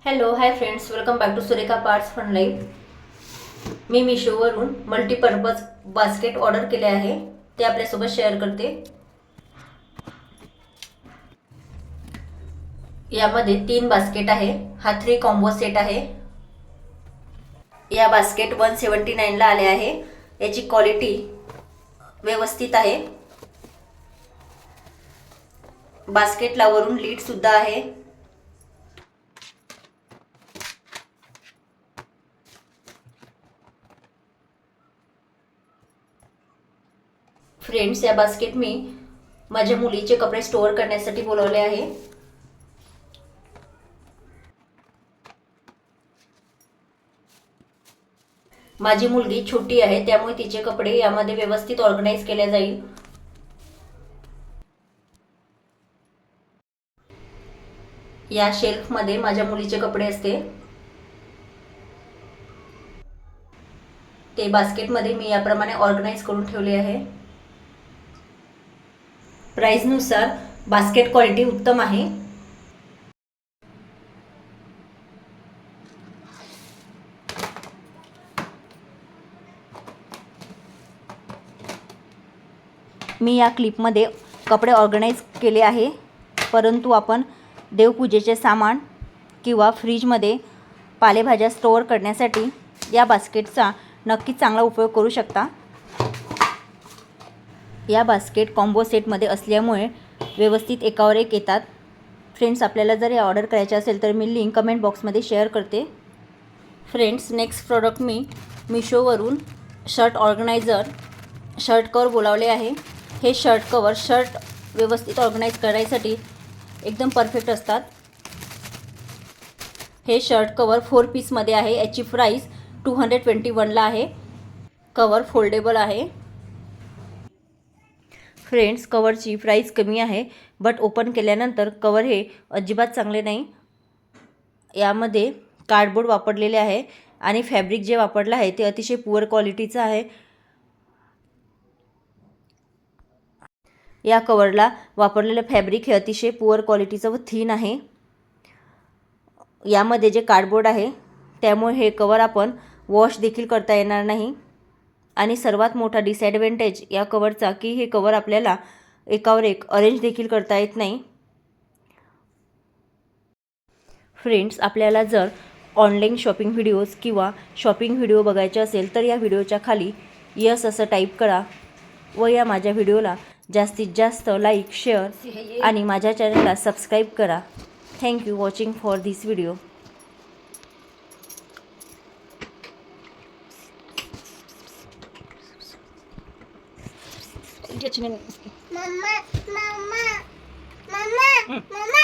Hello hi friends, welcome back to Surekha parts fun live. मी मिशोवरून multipurpose basket order केले आहे, ते आपल्यासोबत शेअर करते। यामध्ये 3 बास्केट आहे। हा 3 कॉम्बो सेट आहे। या बास्केट 179 ला आले आहे। याची क्वालिटी व्यवस्थित आहे। बास्केटला वरून लीड सुद्धा आहे। फ्रेंड्स, या बास्केट मी माझ्या मुलीचे कपडे स्टोअर करण्यासाठी बोलवले आहे। माझी मुलगी छोटी आहे, त्यामुळे तिचे कपडे यामध्ये व्यवस्थित ऑर्गनाइज केले जाईल। या शेल्फ मध्ये माझ्या मुलीचे कपडे असते। ते बास्केट मध्ये मी याप्रमाणे ऑर्गनाइज करून ठेवले आहे। प्राइस नुसार बास्केट क्वालिटी उत्तम आहे। मी या क्लिप मध्ये कपडे ऑर्गनाइज केले आहे, परंतु आपण देवपूजेचे सामान किंवा फ्रीज मध्ये पालेभाज्या स्टोअर करण्यासाठी या बास्केटचा नक्कीच चांगला उपयोग करू शकता। या बास्केट कॉम्बो सेट मध्ये असल्यामुळे व्यवस्थित एकावर एक येतात। फ्रेंड्स, आपल्याला जर या ऑर्डर करायचे असेल तर मी लिंक कमेंट बॉक्स मध्ये शेअर करते। फ्रेंड्स, नेक्स्ट प्रोडक्ट मी मिशोवरून शर्ट ऑर्गनायझर शर्ट कवर बोलावले आहे। हे शर्ट कवर व्यवस्थित ऑर्गनाइज करायसाठी एकदम परफेक्ट असतात। हे शर्ट कवर 4 पीस मध्ये आहे। याची प्राइस 221 ला आहे। कवर फोल्डेबल आहे। फ्रेंड्स, कवरची प्राइस कमी आहे, बट ओपन केल्यानंतर कवर हे अजिबात चांगले नाही। यामध्ये कार्डबोर्ड वापरलेले आहे आणि फॅब्रिक जे वापरले आहे ते अतिशय पुअर क्वालिटीचं आहे। या कवरला वापरलेले फॅब्रिक हे अतिशय पुअर क्वालिटीचं व थिन आहे। यामध्ये जे कार्डबोर्ड आहे त्यामुळे हे कवर आपण वॉश देखील करता येणार नाही। आणि सर्वात मोठा डिसएडवांटेज या कवरचा की हे कवर आपल्याला एकावर एक अरेंज देखील करता येत नाही। फ्रेंड्स, आपल्याला जर ऑनलाईन शॉपिंग व्हिडिओज किंवा शॉपिंग व्हिडिओ बघायचे असेल तर या व्हिडिओच्या खाली यस असं टाईप करा व या माझ्या व्हिडिओला जास्तीत जास्त लाईक, शेअर आणि माझ्या चॅनलला सबस्क्राईब करा। Thank you watching for this video. Mama, mama, mama, mama.